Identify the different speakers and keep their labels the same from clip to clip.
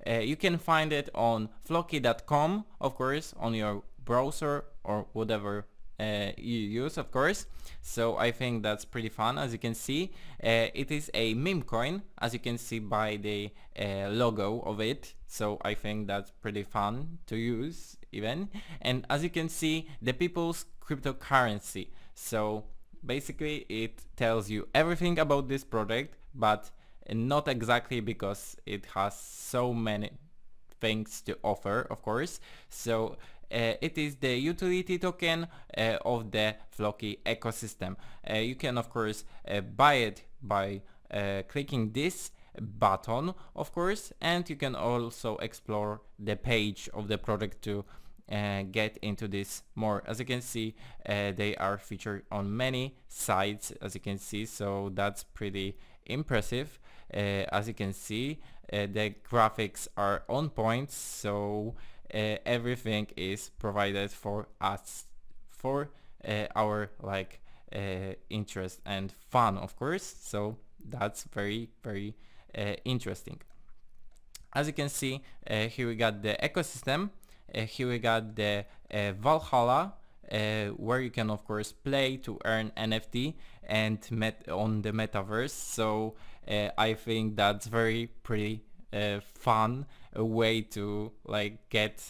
Speaker 1: you can find it on floki.com, of course, on your browser or whatever you use, of course. So I think that's pretty fun. As you can see, it is a meme coin, as you can see by the logo of it. So I think that's pretty fun to use even. And as you can see, the people's cryptocurrency. So basically it tells you everything about this project, but not exactly, because it has so many things to offer, of course. So it is the utility token of the Floki ecosystem. You can of course buy it by clicking this button, of course, and you can also explore the page of the project to get into this more. As you can see, they are featured on many sites, as you can see, so that's pretty impressive. As you can see, the graphics are on point, so everything is provided for us, for our like interest and fun, of course. So that's very interesting. As you can see, here we got the ecosystem. Here we got the Valhalla, where you can of course play to earn NFT and on the metaverse. So I think that's very pretty fun, a way to like get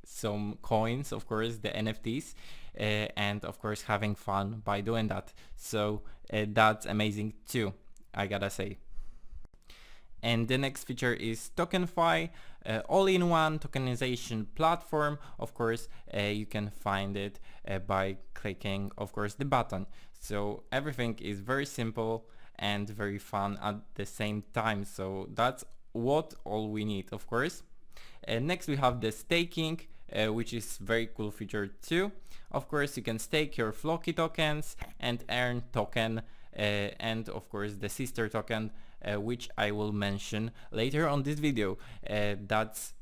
Speaker 1: some coins, of course, the NFTs, and of course having fun by doing that. So that's amazing too, I gotta say. And the next feature is TokenFi, all-in-one tokenization platform. Of course, you can find it by clicking, of course, the button. So everything is very simple and very fun at the same time. So that's what all we need, of course. Next we have the staking, which is very cool feature too. Of course, you can stake your Floki tokens and earn token, and of course the sister token, which I will mention later on this video. That's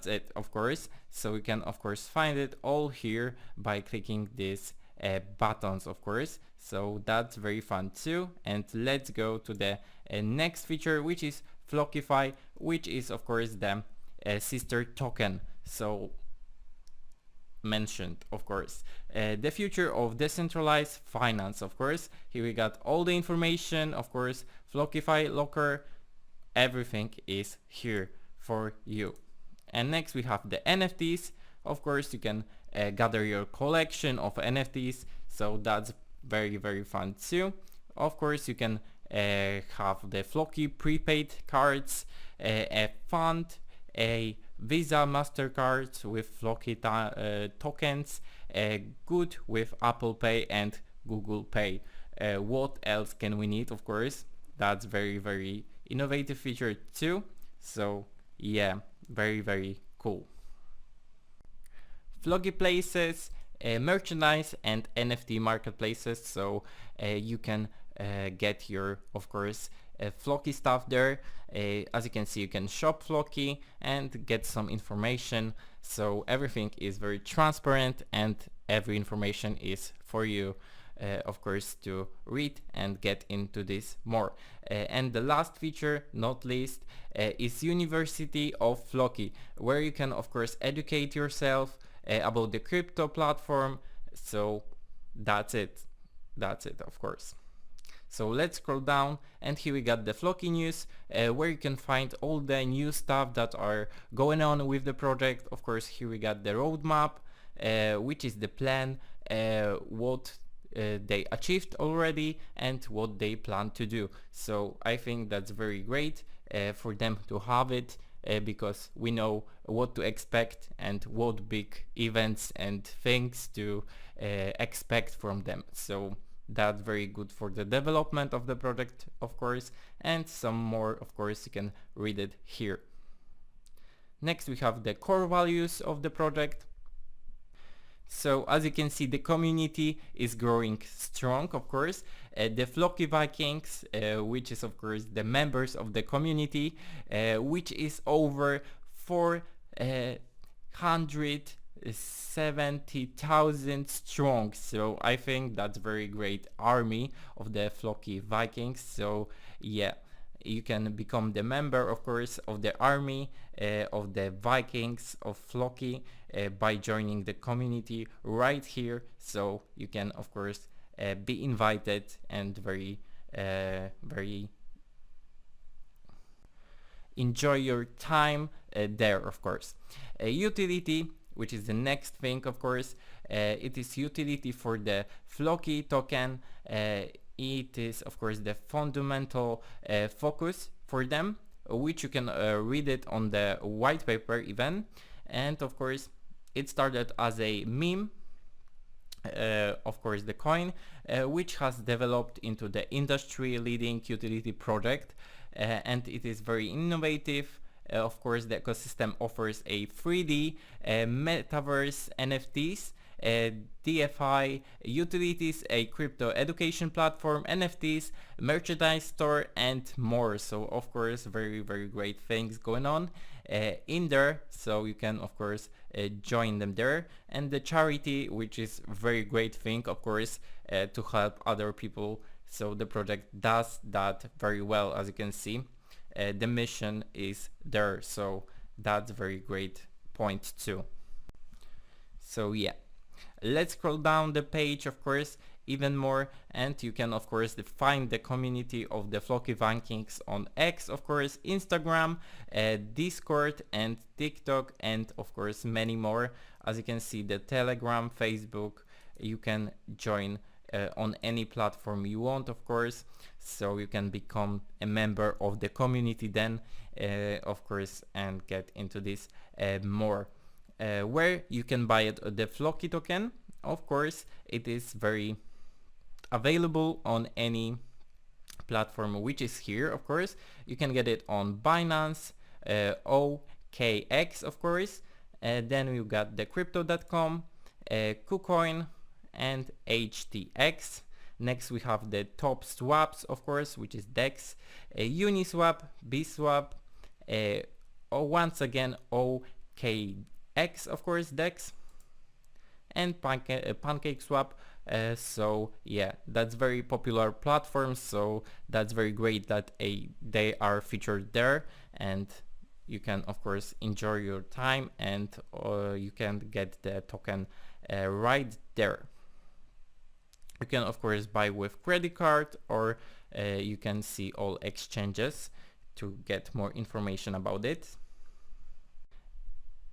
Speaker 1: it, of course. So you can of course find it all here by clicking these buttons, of course. So that's very fun too. And let's go to the next feature, which is Flokify, which is of course the sister token. So mentioned, of course, the future of decentralized finance. Of course, here we got all the information, of course, Flokify locker, everything is here for you. And next we have the NFTs. Of course, you can gather your collection of NFTs, so that's very fun too. Of course, you can have the Floki prepaid cards, a fund, a Visa MasterCard with Floki tokens, good with Apple Pay and Google Pay. What else can we need? Of course, that's very innovative feature too. So yeah, very cool. Floki places, merchandise and NFT marketplaces, so you can get your, of course, Floki stuff there. As you can see, you can shop Floki and get some information, so everything is very transparent and every information is for you, of course, to read and get into this more. And the last feature, not least, is University of Floki, where you can of course educate yourself about the crypto platform. So that's it, of course. So let's scroll down, and here we got the Floki news, where you can find all the new stuff that are going on with the project. Of course, here we got the roadmap, which is the plan, what they achieved already and what they plan to do. So I think that's very great for them to have it, because we know what to expect and what big events and things to expect from them. So that's very good for the development of the project, of course, and some more, of course, you can read it here. Next we have the core values of the project. So as you can see, the community is growing strong, of course. The Floki Vikings, which is of course the members of the community, which is over 470,000 strong. So I think that's very great army of the Floki Vikings. So yeah, you can become the member, of course, of the army of the Vikings of Floki by joining the community right here. So you can, of course, be invited and very enjoy your time there, of course. Utility, which is the next thing, of course, it is utility for the Floki token. It is, of course, the fundamental focus for them, which you can read it on the white paper even. And of course, it started as a meme, of course, the coin, which has developed into the industry leading utility project, and it is very innovative. Of course, the ecosystem offers a 3D metaverse, NFTs, DFI utilities, a crypto education platform, NFTs, merchandise store, and more. So of course, very great things going on in there. So you can, of course, join them there. And the charity, which is very great thing, of course, to help other people. So the project does that very well, as you can see. The mission is there, so that's very great point too. So yeah, let's scroll down the page, of course, even more, and you can, of course, find the community of the Floki Vikings on X, of course, Instagram, Discord, and TikTok, and of course many more. As you can see, the Telegram, Facebook, you can join on any platform you want, of course, so you can become a member of the community then, of course, and get into this more. Where you can buy it, the Floki token, of course, it is very available on any platform which is here, of course. You can get it on Binance, OKX, of course, then you got the crypto.com, KuCoin, and HTX. Next we have the top swaps, of course, which is DEX, Uniswap, Bswap, once again OKX, of course, DEX, and PancakeSwap. So yeah, that's very popular platforms, so that's very great that they are featured there, and you can, of course, enjoy your time, and you can get the token right there. You can, of course, buy with credit card, or you can see all exchanges to get more information about it.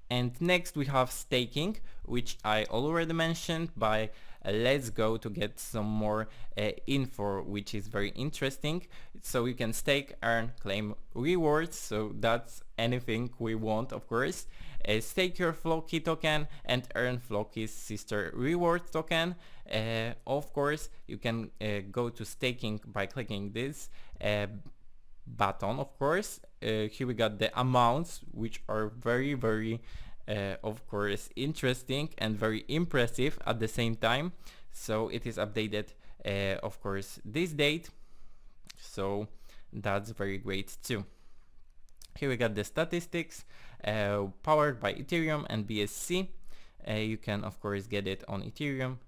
Speaker 1: And next we have staking, which I already mentioned, but let's go to get some more info, which is very interesting. So you can stake, earn, claim rewards, so that's anything we want, of course. Stake your Floki token and earn Floki's sister reward token. Of course, you can go to staking by clicking this button, of course. Here we got the amounts, which are very of course interesting and very impressive at the same time. So it is updated, of course, this date, so that's very great too. Here we got the statistics, powered by Ethereum and BSC. You can, of course, get it on Ethereum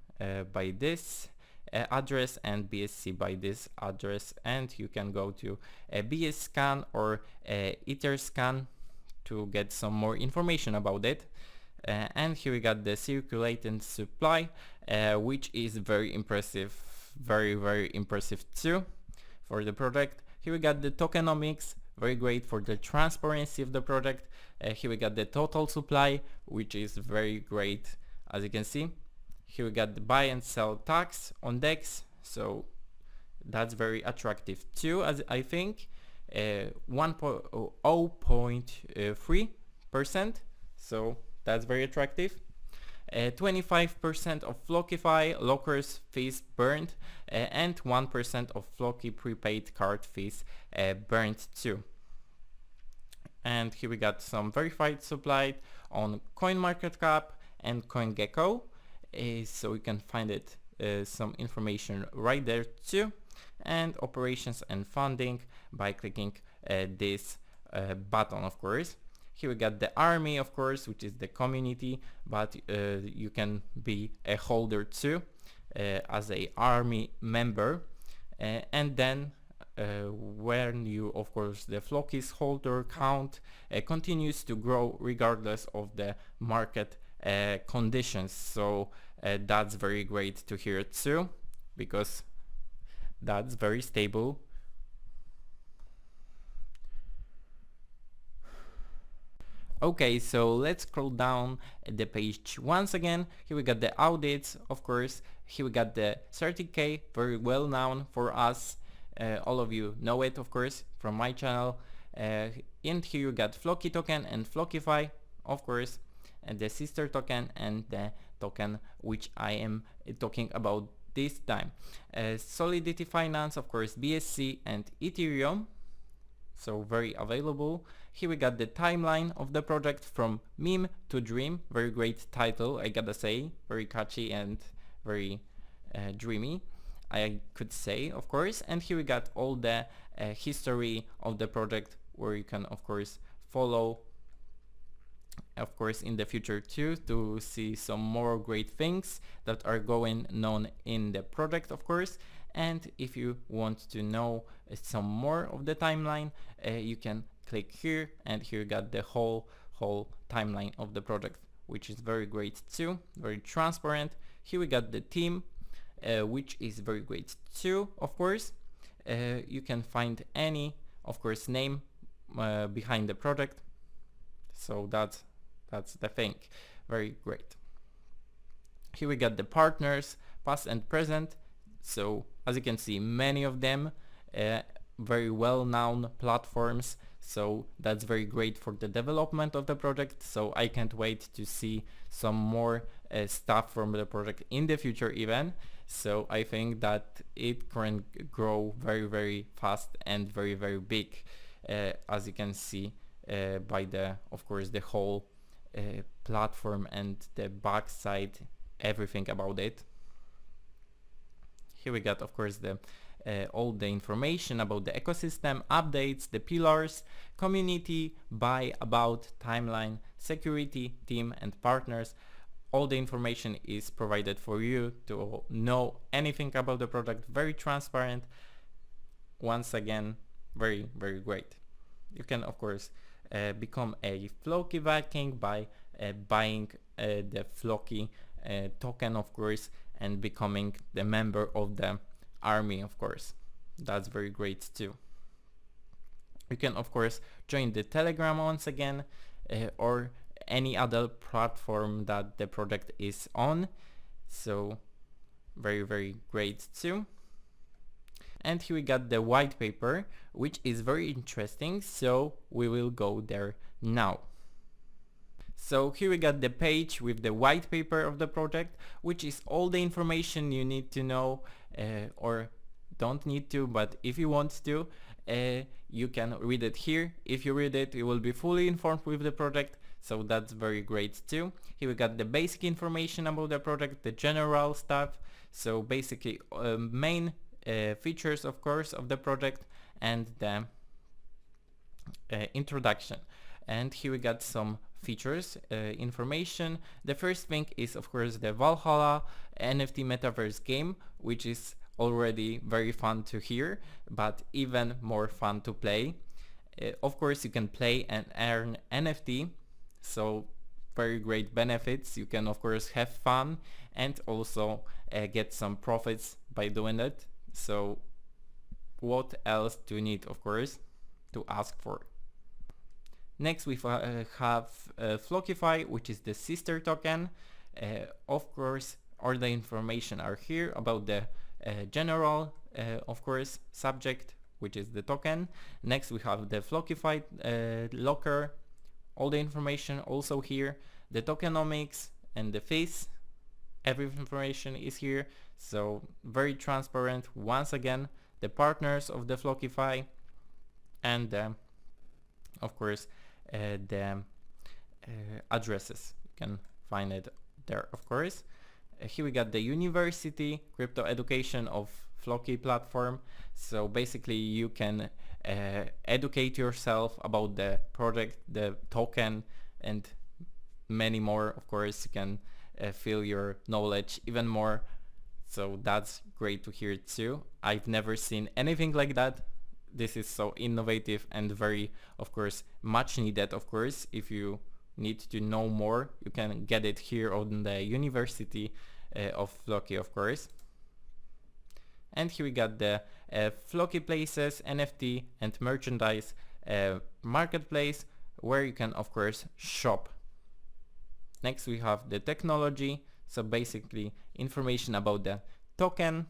Speaker 1: by this address and BSC by this address, and you can go to BSScan or Etherscan to get some more information about it. And here we got the circulating supply, which is very impressive, very impressive too for the project. Here we got the tokenomics, very great for the transparency of the project. Here we got the total supply, which is very great, as you can see. Here we got the buy and sell tax on DEX, so that's very attractive too, as I think. 0.3%, so that's very attractive. 25% of Flokify lockers fees burned, and 1% of Floki prepaid card fees burned too. And here we got some verified supply on CoinMarketCap and CoinGecko, so you can find it some information right there too. And operations and funding by clicking this button, of course. Here we got the army, of course, which is the community, but you can be a holder too as a army member. And then when you, of course, the Floki's holder count continues to grow regardless of the market conditions. So that's very great to hear too, because that's very stable. Okay, so let's scroll down the page once again. Here we got the audits, of course. Here we got the 30K, very well known for us. All of you know it, of course, from my channel. And here you got Floki token and Flokify, of course, and the sister token and the token which I am talking about this time. Solidity Finance, of course, BSC and Ethereum. So very available. Here we got the timeline of the project from meme to dream. Very great title, I gotta say. Very catchy and very dreamy, I could say, of course. And here we got all the history of the project, where you can, of course, follow, of course, in the future too, to see some more great things that are going on in the project, of course. And if you want to know some more of the timeline, you can click here, and here you got the whole timeline of the project, which is very great too, very transparent. Here we got the team, which is very great too, of course. You can find any, of course, name behind the project. So that's the thing, very great. Here we got the partners, past and present. So as you can see, many of them very well-known platforms. So that's very great for the development of the project. So I can't wait to see some more stuff from the project in the future even. So I think that it can grow very, very fast and very, very big, as you can see by the, of course, the whole platform and the backside, everything about it. Here we got, of course, the all the information about the ecosystem, updates, the pillars, community, buy, about, timeline, security, team and partners. All the information is provided for you to know anything about the product. Very transparent. Once again, very, very great. You can, of course, become a Floki Viking by buying the Floki token, of course, and becoming the member of the army, of course. That's very great too. You can, of course, join the Telegram once again, or any other platform that the project is on. So very, very great too. And here we got the white paper, which is very interesting, so we will go there now. So here we got the page with the white paper of the project, which is all the information you need to know, or don't need to, but if you want to, you can read it here. If you read it, you will be fully informed with the project, so that's very great too. Here we got the basic information about the project, the general stuff, so basically main features, of course, of the project, and the introduction. And here we got some features, information. The first thing is, of course, the Valhalla NFT metaverse game, which is already very fun to hear, but even more fun to play. Of course, you can play and earn NFT, so very great benefits. You can, of course, have fun and also get some profits by doing it. So what else do you need, of course, to ask for? Next we have Flokify, which is the sister token. Of course, all the information are here about the general, of course, subject, which is the token. Next we have the Flokify locker. All the information also here. The tokenomics and the fees. Every information is here. So very transparent. Once again, the partners of the Flokify, and of course the addresses. You can find it there, of course. Here we got the university crypto education of Floki platform. So basically you can educate yourself about the project, the token, and many more. Of course, you can fill your knowledge even more. So that's great to hear too. I've never seen anything like that. this is so innovative and very, of course, much needed. Of course, if you need to know more, you can get it here on the University of Floki, of course. And here we got the Floki Places, NFT and merchandise marketplace, where you can, of course, shop. Next we have the technology, so basically information about the token,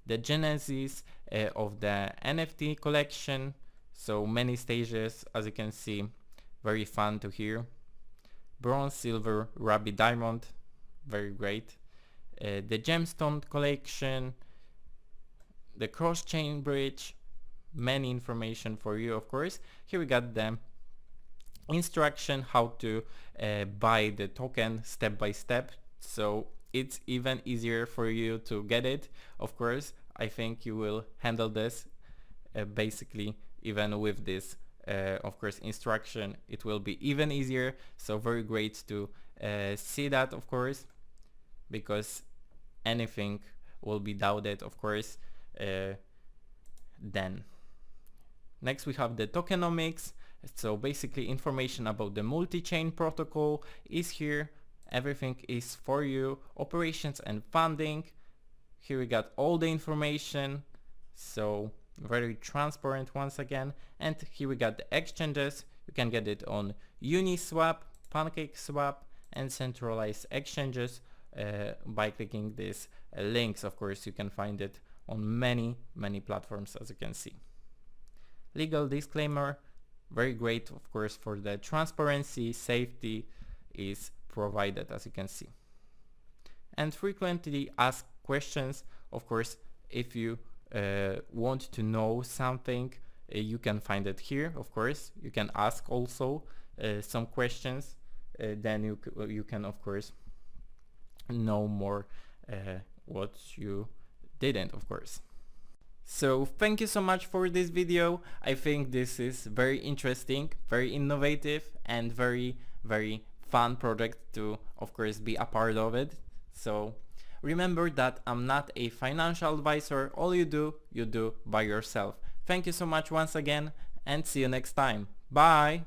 Speaker 1: the genesis of the NFT collection, so many stages, as you can see, very fun to hear. Bronze, silver, ruby, diamond, very great. The gemstone collection, the cross-chain bridge, many information for you, of course. Here we got the instruction how to buy the token step by step, so it's even easier for you to get it. Of course, I think you will handle this basically even with this of course instruction, it will be even easier. So very great to see that, of course, because anything will be doubted, of course. Then next we have the tokenomics, so basically information about the multi-chain protocol is here. Everything is for you. Operations and funding, here we got all the information, so very transparent once again. And here we got the exchanges. You can get it on Uniswap, PancakeSwap and centralized exchanges by clicking these links. Of course, you can find it on many platforms, as you can see. Legal disclaimer, very great, of course, for the transparency, safety is provided, as you can see. And frequently asked questions, of course, if you want to know something, you can find it here. Of course, you can ask also some questions, then you can, of course, know more what you didn't, of course. So thank you so much for this video. I think this is very interesting, very innovative and very fun project to, of course, be a part of it. So remember that I'm not a financial advisor. All you do by yourself. Thank you so much once again and see you next time. Bye!